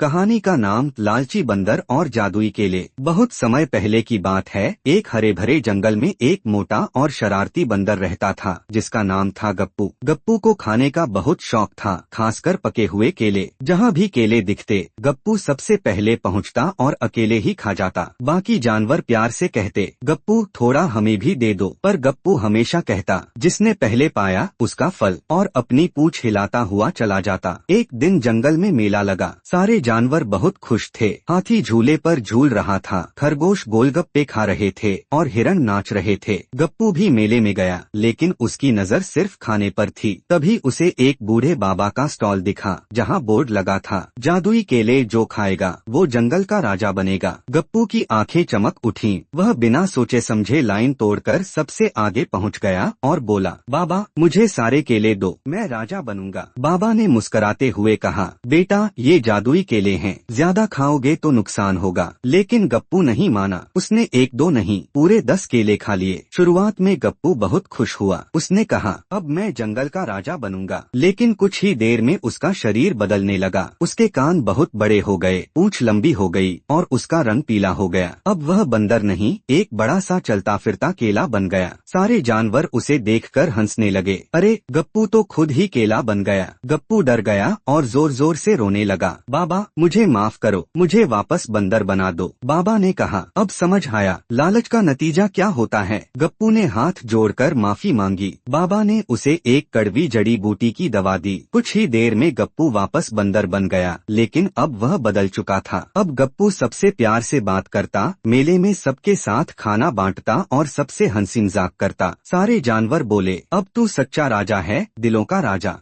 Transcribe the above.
कहानी का नाम लालची बंदर और जादुई केले। बहुत समय पहले की बात है। एक हरे भरे जंगल में एक मोटा और शरारती बंदर रहता था जिसका नाम था गप्पू। गप्पू को खाने का बहुत शौक था, खासकर पके हुए केले। जहाँ भी केले दिखते गप्पू सबसे पहले पहुँचता और अकेले ही खा जाता। बाकी जानवर प्यार से कहते, गप्पू थोड़ा हमें भी दे दो, पर गप्पू हमेशा कहता, जिसने पहले पाया उसका फल, और अपनी पूंछ हिलाता हुआ चला जाता। एक दिन जंगल में मेला लगा। सारे जानवर बहुत खुश थे। हाथी झूले पर झूल रहा था, खरगोश गोलगप्पे खा रहे थे और हिरण नाच रहे थे। गप्पू भी मेले में गया, लेकिन उसकी नजर सिर्फ खाने पर थी। तभी उसे एक बूढ़े बाबा का स्टॉल दिखा, जहाँ बोर्ड लगा था, जादुई केले जो खाएगा वो जंगल का राजा बनेगा। गप्पू की आंखें चमक उठीं। वह बिना सोचे समझे लाइन तोड़कर सबसे आगे पहुँच गया और बोला, बाबा मुझे सारे केले दो, मैं राजा बनूंगा। बाबा ने मुस्कुराते हुए कहा, बेटा ये जादुई केले हैं, ज्यादा खाओगे तो नुकसान होगा। लेकिन गप्पू नहीं माना। उसने एक दो नहीं पूरे 10 केले खा लिए। शुरुआत में गप्पू बहुत खुश हुआ। उसने कहा, अब मैं जंगल का राजा बनूंगा। लेकिन कुछ ही देर में उसका शरीर बदलने लगा। उसके कान बहुत बड़े हो गए, पूंछ लंबी हो गई और उसका रंग पीला हो गया। अब वह बंदर नहीं, एक बड़ा सा चलता फिरता केला बन गया। सारे जानवर उसे देखकर हंसने लगे। अरे गप्पू तो खुद ही केला बन गया। गप्पू डर गया और जोर जोर से रोने लगा। बाबा मुझे माफ करो, मुझे वापस बंदर बना दो। बाबा ने कहा, अब समझ आया लालच का नतीजा क्या होता है। गप्पू ने हाथ जोड़कर माफी मांगी। बाबा ने उसे एक कड़वी जड़ी बूटी की दवा दी। कुछ ही देर में गप्पू वापस बंदर बन गया, लेकिन अब वह बदल चुका था। अब गप्पू सबसे प्यार से बात करता, मेले में सबके साथ खाना बांटता और सबसे हंसी मजाक करता। सारे जानवर बोले, अब तू सच्चा राजा है, दिलों का राजा।